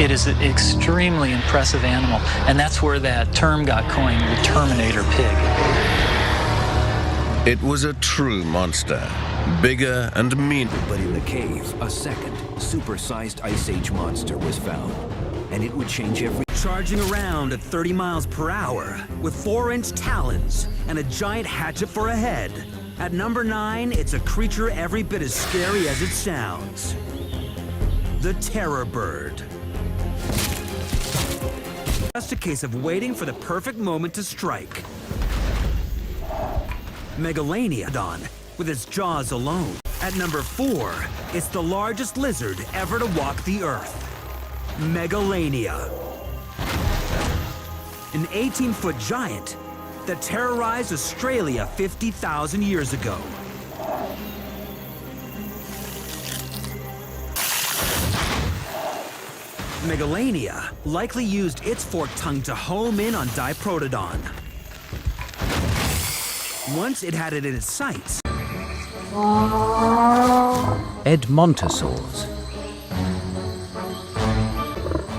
It is an extremely impressive animal, and that's where that term got coined, the Terminator pig. It was a true monster, bigger and meaner. But in the cave, a second, supersized Ice Age monster was found, and it would change every... Charging around at 30 miles per hour, with 4-inch talons and a giant hatchet for a head. At number 9, it's a creature every bit as scary as it sounds. The Terror Bird. Just a case of waiting for the perfect moment to strike. Megalania, with its jaws alone. At number 4, it's the largest lizard ever to walk the Earth. Megalania. An 18-foot giant that terrorized Australia 50,000 years ago. Megalania likely used its forked tongue to home in on Diprotodon. Once it had it in its sights. Edmontosaurs.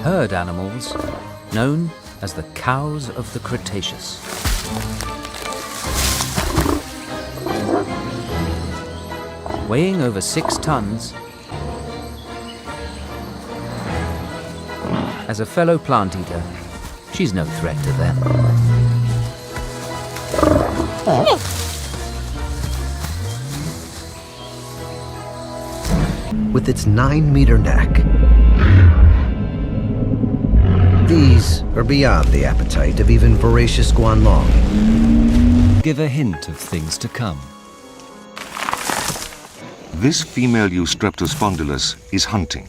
Herd animals known as the cows of the Cretaceous. Weighing over 6 tons, as a fellow plant eater, she's no threat to them. With its 9-meter neck, these are beyond the appetite of even voracious Guanlong. Give a hint of things to come. This female Eustreptospondylus is hunting.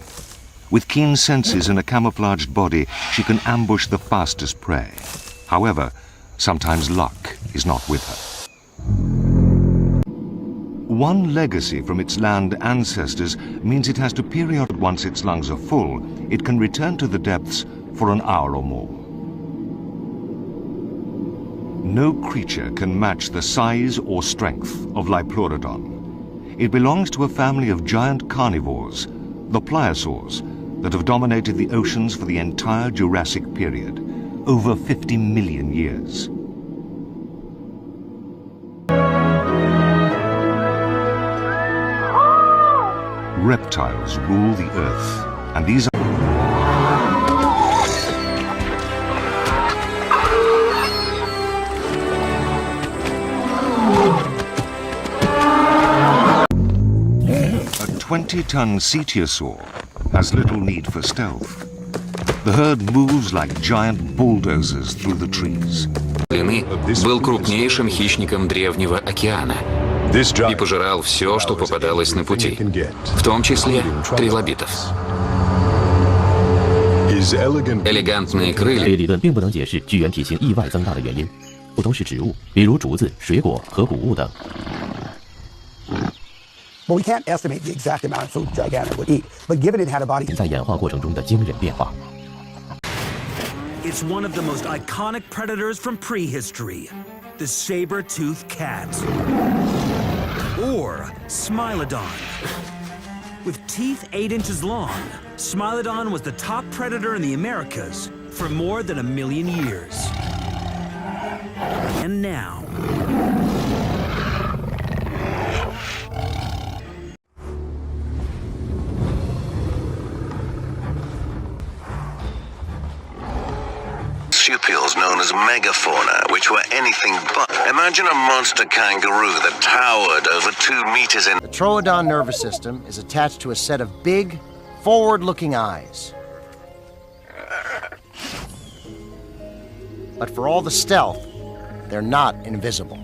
With keen senses and a camouflaged body, she can ambush the fastest prey. However, sometimes luck is not with her. One legacy from its land ancestors means it has to periodically, once its lungs are full, it can return to the depths for an hour or more. No creature can match the size or strength of Liopleurodon. It belongs to a family of giant carnivores, the pliosaurs, that have dominated the oceans for the entire Jurassic period, over 50 million years. Reptiles rule the earth, and these are a 20-ton cetiosaur has little need for stealth. The herd moves like giant bulldozers through the trees. Был крупнейшим хищником Древнего океана и пожирал все, что попадалось на пути, в том числе трилобитов. Элегантные крылья. 这一理论并不能解释巨猿体型意外增大的原因，不同是植物，比如竹子、水果和谷物等。 But we can't estimate the exact amount of food Gigantic would eat. But given it had a body... 在演化过程中的惊人变化。 It's one of the most iconic predators from prehistory, the saber-toothed cat. Or Smilodon. With teeth 8 inches long, Smilodon was the top predator in the Americas for more than 1 million years. And now... marsupials known as megafauna, which were anything but. Imagine a monster kangaroo that towered over 2 meters in. The Troodon nervous system is attached to a set of big, forward-looking eyes. But for all the stealth, they're not invisible.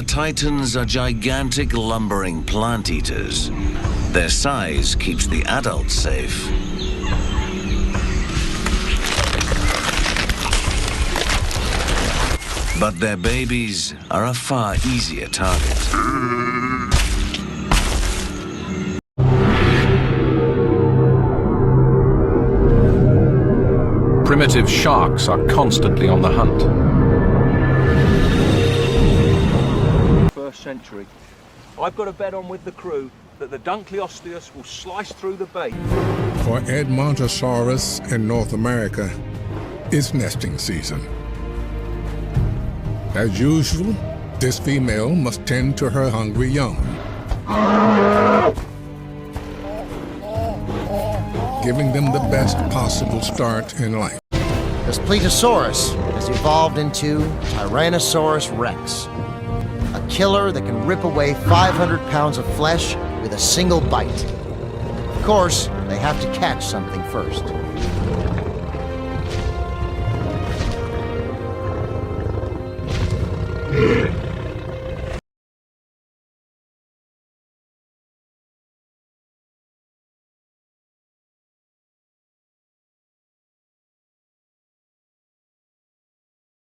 Titans are gigantic lumbering plant eaters. Their size keeps the adults safe. But their babies are a far easier target. Primitive sharks are constantly on the hunt. First century. I've got to bet on with the crew that the Dunkleosteus will slice through the bait. For Edmontosaurus in North America, it's nesting season. As usual, this female must tend to her hungry young, giving them the best possible start in life. This Pletosaurus has evolved into Tyrannosaurus rex, a killer that can rip away 500 pounds of flesh with a single bite. Of course, they have to catch something first.